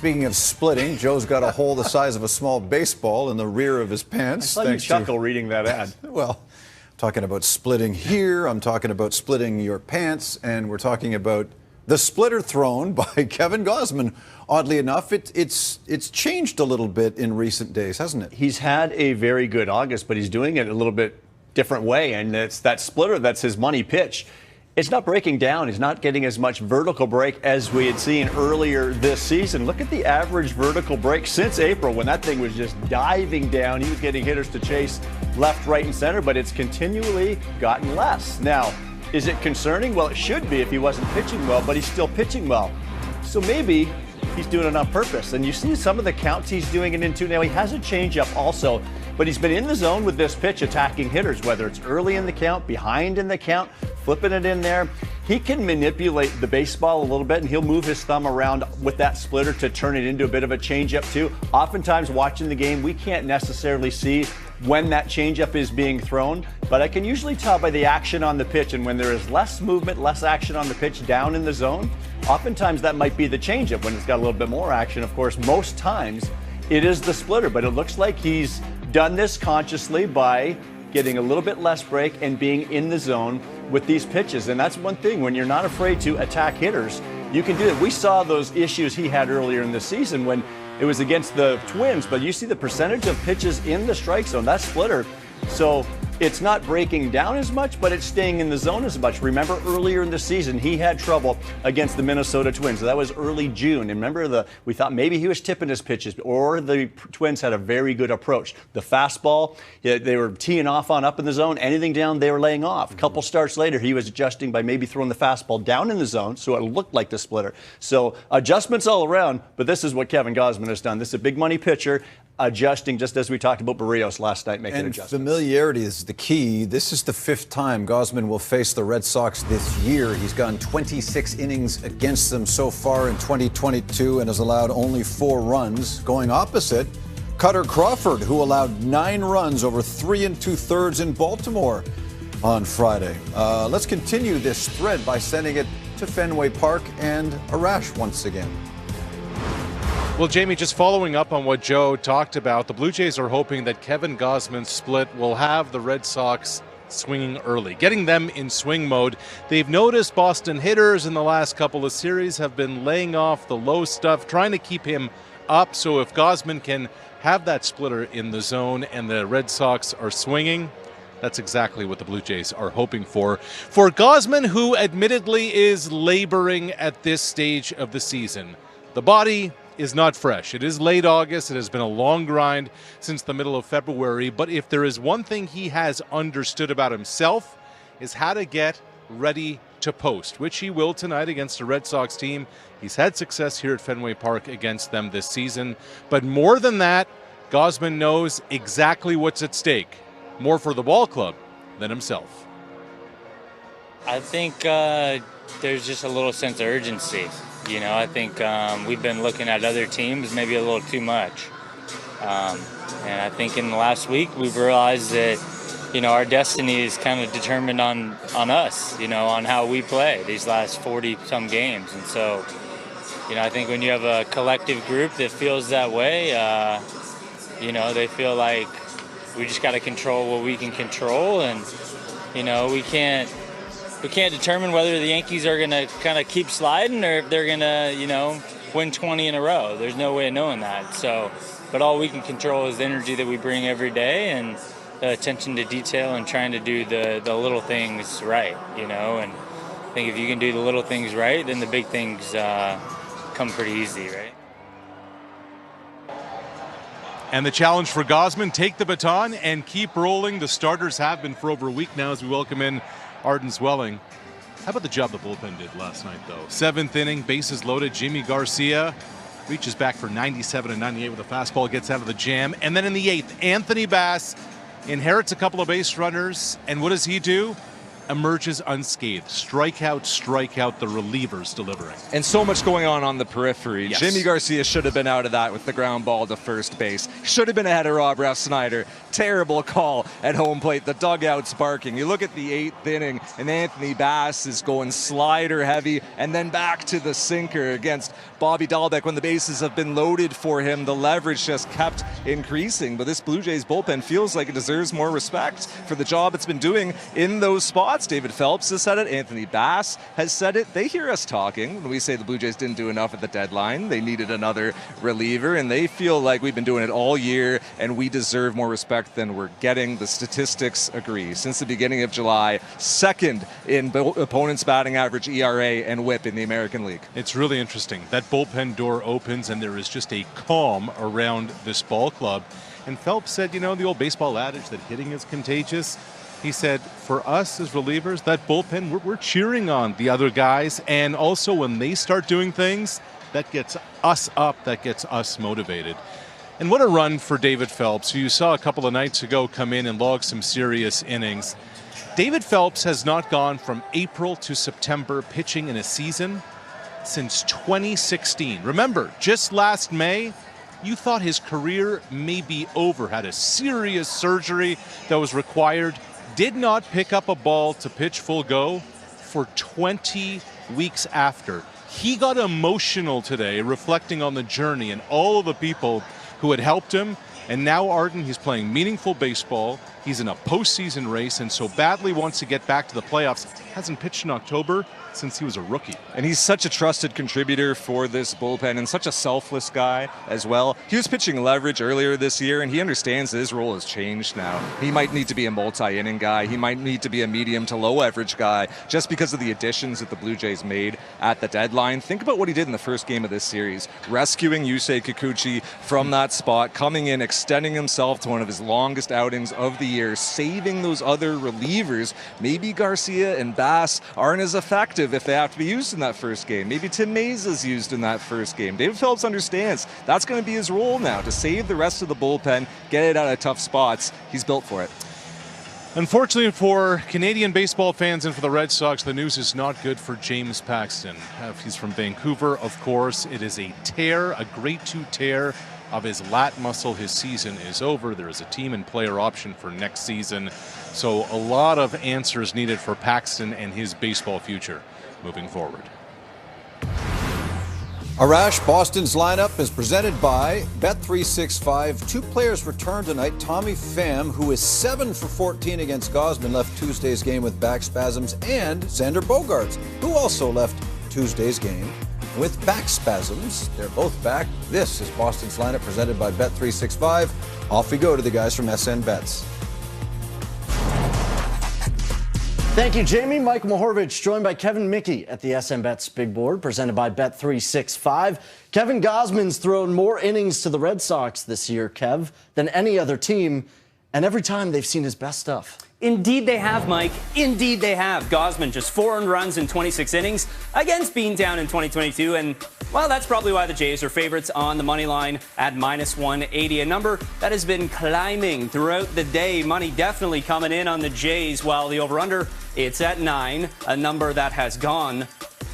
Speaking of splitting, Joe's got a hole the size of a small baseball in the rear of his pants. I saw you chuckle reading that ad. Well, I'm talking about splitting here. I'm talking about splitting your pants. And we're talking about the splitter thrown by Kevin Gausman. Oddly enough, it's changed a little bit in recent days, hasn't it? He's had a very good August, but he's doing it a little bit different way. And it's that splitter that's his money pitch. It's not breaking down. He's not getting as much vertical break as we had seen earlier this season. Look at the average vertical break since April when that thing was just diving down. He was getting hitters to chase left, right, and center, but it's continually gotten less. Now, is it concerning? Well, it should be if he wasn't pitching well, but he's still pitching well. So maybe he's doing it on purpose. And you see some of the counts he's doing it into now. He has a changeup also, but he's been in the zone with this pitch attacking hitters, whether it's early in the count, behind in the count, flipping it in there. He can manipulate the baseball a little bit, and he'll move his thumb around with that splitter to turn it into a bit of a changeup too. Oftentimes watching the game, we can't necessarily see when that changeup is being thrown, but I can usually tell by the action on the pitch, and when there is less movement, less action on the pitch down in the zone, oftentimes that might be the changeup. When it's got a little bit more action, of course, most times it is the splitter, but it looks like he's done this consciously by getting a little bit less break and being in the zone with these pitches. And that's one thing, when you're not afraid to attack hitters, you can do it. We saw those issues he had earlier in the season when it was against the Twins, but you see the percentage of pitches in the strike zone, that splitter. So it's not breaking down as much, but it's staying in the zone as much. Remember earlier in the season, he had trouble against the Minnesota Twins. That was early June. And remember, we thought maybe he was tipping his pitches, or the Twins had a very good approach. The fastball, they were teeing off on up in the zone. Anything down, they were laying off. A couple starts later, he was adjusting by maybe throwing the fastball down in the zone, so it looked like the splitter. So adjustments all around, but this is what Kevin Gausman has done. This is a big money pitcher, adjusting, just as we talked about Barrios last night, making adjustments. Familiarity is the key. This is the fifth time Gausman will face the Red Sox this year. He's gone 26 innings against them so far in 2022 and has allowed only 4 runs. Going opposite, Cutter Crawford, who allowed 9 runs over 3 2/3 in Baltimore on Friday. Let's continue this thread by sending it to Fenway Park and Arash once again. Well, Jamie, just following up on what Joe talked about, the Blue Jays are hoping that Kevin Gausman's split will have the Red Sox swinging early, getting them in swing mode. They've noticed Boston hitters in the last couple of series have been laying off the low stuff, trying to keep him up. So if Gausman can have that splitter in the zone and the Red Sox are swinging, that's exactly what the Blue Jays are hoping for. For Gausman, who admittedly is laboring at this stage of the season, the body is not fresh. It is late August. It has been a long grind since the middle of February. But if there is one thing he has understood about himself, is how to get ready to post, which he will tonight against a Red Sox team. He's had success here at Fenway Park against them this season. But more than that, Gausman knows exactly what's at stake. More for the ball club than himself. I think there's just a little sense of urgency. You know, I think we've been looking at other teams maybe a little too much. And I think in the last week we've realized that, you know, our destiny is kind of determined on us, you know, on how we play these last 40-some games. And so, you know, I think when you have a collective group that feels that way, you know, they feel like we just got to control what we can control. And, you know, we can't determine whether the Yankees are going to kind of keep sliding or if they're going to, you know, win 20 in a row. There's no way of knowing that. So, but all we can control is the energy that we bring every day and the attention to detail and trying to do the little things right, you know. And I think if you can do the little things right, then the big things come pretty easy, right? And the challenge for Gausman, take the baton and keep rolling. The starters have been for over a week now as we welcome in Arden Zwelling. How about the job the bullpen did last night, though? 7th inning, bases loaded. Jimmy Garcia reaches back for 97 and 98 with a fastball, gets out of the jam. And then in the 8th, Anthony Bass inherits a couple of base runners. And what does he do? Emerges unscathed. Strikeout, the relievers delivering. And so much going on the periphery. Yes. Jimmy Garcia should have been out of that with the ground ball to first base. Should have been ahead of Rob Refsnyder. Terrible call at home plate. The dugout's barking. You look at the 8th inning, and Anthony Bass is going slider heavy and then back to the sinker against Bobby Dahlbeck, when the bases have been loaded for him, the leverage just kept increasing. But this Blue Jays bullpen feels like it deserves more respect for the job it's been doing in those spots. David Phelps has said it. Anthony Bass has said it. They hear us talking when we say the Blue Jays didn't do enough at the deadline. They needed another reliever, and they feel like we've been doing it all year, and we deserve more respect than we're getting. The statistics agree. Since the beginning of July, second in opponents' batting average, ERA, and WHIP in the American League. It's really interesting. That bullpen door opens, and there is just a calm around this ball club. And Phelps said, you know, the old baseball adage that hitting is contagious. He said, for us as relievers, that bullpen, we're cheering on the other guys. And also when they start doing things, that gets us up, that gets us motivated. And what a run for David Phelps, who you saw a couple of nights ago come in and log some serious innings. David Phelps has not gone from April to September pitching in a season since 2016. Remember, just last May, you thought his career may be over, had a serious surgery that was required, did not pick up a ball to pitch full go for 20 weeks after. He got emotional today, reflecting on the journey and all of the people who had helped him. And now, Arden, he's playing meaningful baseball. He's in a postseason race and so badly wants to get back to the playoffs. Hasn't pitched in October since he was a rookie. And he's such a trusted contributor for this bullpen and such a selfless guy as well. He was pitching leverage earlier this year, and he understands that his role has changed now. He might need to be a multi-inning guy. He might need to be a medium to low average guy just because of the additions that the Blue Jays made at the deadline. Think about what he did in the first game of this series, rescuing Yusei Kikuchi from that spot, coming in, extending himself to one of his longest outings of the year, saving those other relievers. Maybe Garcia and Bass aren't as effective if they have to be used in that first game. Maybe Tim Mays is used in that first game. David Phelps understands that's going to be his role now, to save the rest of the bullpen, get it out of tough spots. He's built for it. Unfortunately for Canadian baseball fans and for the Red Sox, the news is not good for James Paxton. He's from Vancouver, of course. It is a tear, a grade 2 tear of his lat muscle. His season is over. There is a team and player option for next season. So a lot of answers needed for Paxton and his baseball future moving forward. Arash, Boston's lineup is presented by Bet365. Two players returned tonight. Tommy Pham, who is 7 for 14 against Gausman, left Tuesday's game with back spasms, and Xander Bogaerts, who also left Tuesday's game with back spasms. They're both back. This is Boston's lineup presented by Bet365. Off we go to the guys from SN Bets. Thank you, Jamie. Mike Mohorvich, joined by Kevin Mickey at the SN Bets Big Board, presented by Bet365. Kevin Gausman's thrown more innings to the Red Sox this year, Kev, than any other team, and every time they've seen his best stuff. Indeed they have, Mike. Indeed they have. Gausman just 4 earned runs in 26 innings against Beantown in 2022. And, well, that's probably why the Jays are favorites on the money line at -180. A number that has been climbing throughout the day. Money definitely coming in on the Jays, while the over-under, it's at 9. A number that has gone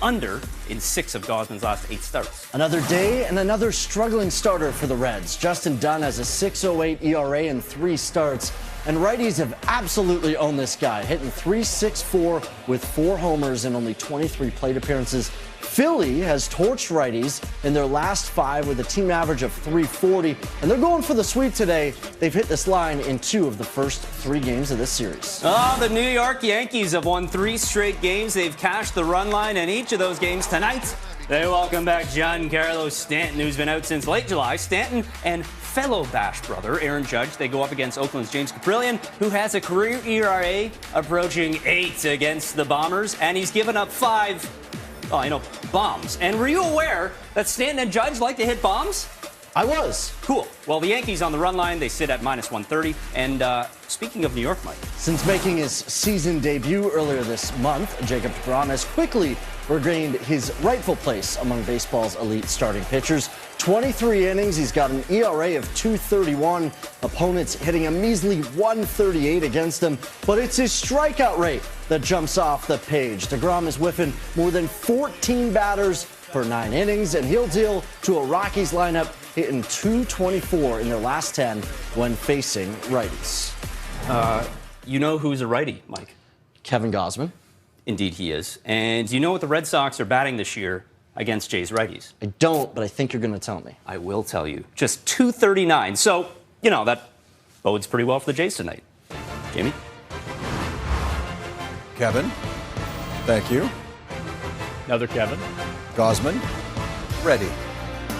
under in 6 of Gausman's last 8 starts. Another day and another struggling starter for the Reds. Justin Dunn has a 6.08 ERA in 3 starts. And righties have absolutely owned this guy, hitting .364 with 4 homers and only 23 plate appearances. Philly has torched righties in their last 5 with a team average of .340, and they're going for the sweep today. They've hit this line in 2 of the first 3 games of this series. The New York Yankees have won 3 straight games. They've cashed the run line in each of those games. Tonight, they welcome back Giancarlo Stanton, who's been out since late July. Stanton and fellow Bash brother Aaron Judge, they go up against Oakland's James Caprillion, who has a career ERA approaching 8 against the Bombers, and he's given up 5 bombs. And were you aware that Stanton and Judge like to hit bombs? I was. Cool. Well, the Yankees on the run line, they sit at -130. And speaking of New York, Mike. Since making his season debut earlier this month, Jacob deGrom has quickly regained his rightful place among baseball's elite starting pitchers. 23 innings, he's got an ERA of .231. Opponents hitting a measly .138 against him, but it's his strikeout rate that jumps off the page. deGrom is whiffing more than 14 batters per 9 innings, and he'll deal to a Rockies lineup hitting .224 in their last 10 when facing righties. You know who's a righty, Mike? Kevin Gausman. Indeed he is. And you know what the Red Sox are batting this year against Jays righties? I don't, but I think you're going to tell me. I will tell you. Just 239. So, you know, that bodes pretty well for the Jays tonight. Jamie? Kevin, thank you. Another Kevin Gausman, ready.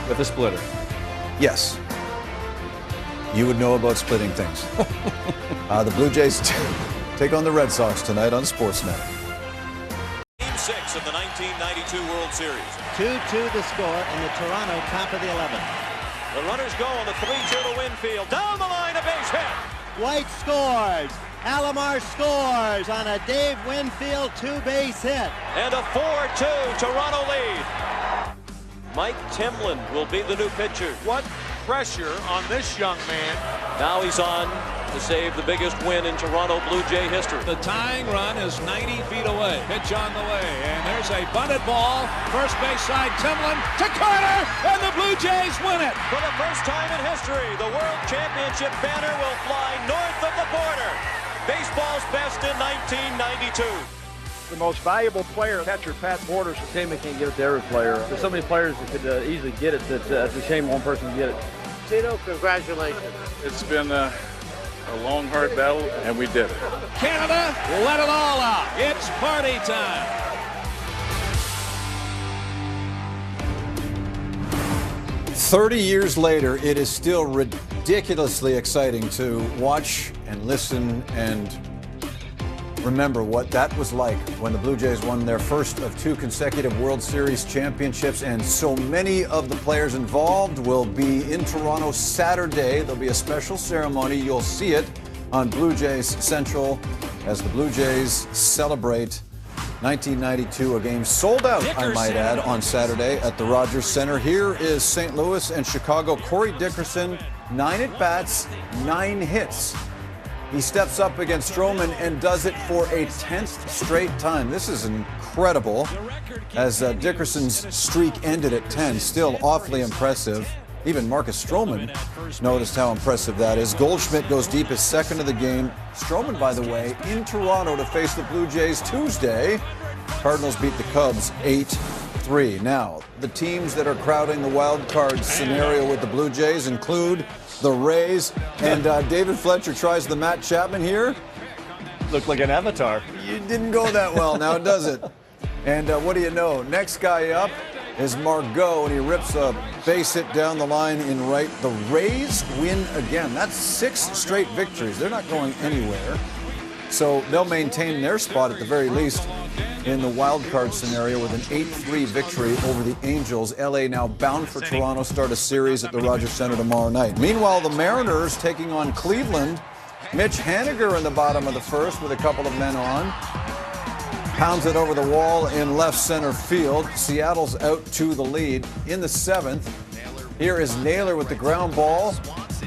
with a splitter. Yes. You would know about splitting things. The Blue Jays take on the Red Sox tonight on Sportsnet. Game 6 of the 1992 World Series. 2-2 the score in the Toronto top of the 11th. The runners go on the 3-2 to Winfield. Down the line, a base hit. White scores. Alomar scores on a Dave Winfield two-base hit. And a 4-2 Toronto lead. Mike Timlin will be the new pitcher. What pressure on this young man. Now he's on to save the biggest win in Toronto Blue Jay history. The tying run is 90 feet away. Pitch on the way, and there's a bunted ball. First base side, Timlin to Carter, and the Blue Jays win it. For the first time in history, the World Championship banner will fly north of the border. Baseball's best in 1992. The most valuable player, catcher Pat Borders, the team can't get it to every player. There's so many players that could easily get it that it's a shame one person can get it. Tito, congratulations. It's been a long, hard battle, and we did it. Canada, let it all out. It's party time. "30 years later, it is still ridiculously exciting to watch and listen and remember what that was like when the Blue Jays won their first of 2 consecutive World Series championships, and so many of the players involved will be in Toronto Saturday. There'll be a special ceremony. You'll see it on Blue Jays Central as the Blue Jays celebrate 1992, a game sold out, I might add, on Saturday at the Rogers Center. Here is St. Louis and Chicago. Corey Dickerson, 9 at-bats, 9 hits. He steps up against Stroman and does it for a 10th straight time. This is incredible, as Dickerson's streak ended at 10. Still awfully impressive. Even Marcus Stroman noticed how impressive that is. Goldschmidt goes deep, his second of the game. Stroman, by the way, in Toronto to face the Blue Jays Tuesday. Cardinals beat the Cubs 8-3. Now, the teams that are crowding the wild card scenario with the Blue Jays include the Rays, and David Fletcher tries the Matt Chapman here. Looked like an avatar. You didn't go that well now, does it? And what do you know? Next guy up is Margot, and he rips a base hit down the line in right. The Rays win again. That's 6 straight victories. They're not going anywhere. So they'll maintain their spot at the very least in the wild card scenario with an 8-3 victory over the Angels. LA now bound for Toronto, start a series at the Rogers Center tomorrow night. Meanwhile, the Mariners taking on Cleveland. Mitch Haniger in the bottom of the first with a couple of men on. Pounds it over the wall in left center field. Seattle's out to the lead in the 7th. Here is Naylor with the ground ball.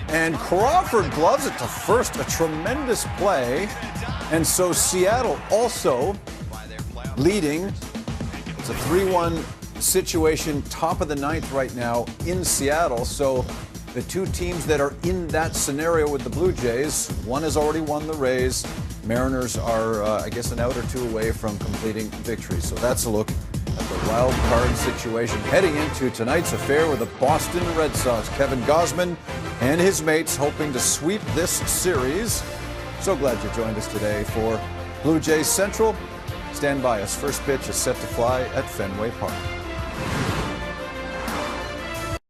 And Crawford gloves it to first. A tremendous play. And so Seattle also leading. It's a 3-1 situation, top of the 9th right now in Seattle. So the 2 teams that are in that scenario with the Blue Jays, one has already won, the Rays. Mariners are, I guess, an out or 2 away from completing victory. So that's a look at the wild card situation heading into tonight's affair with the Boston Red Sox. Kevin Gausman and his mates hoping to sweep this series. So glad you joined us today for Blue Jays Central. Stand by us. First pitch is set to fly at Fenway Park.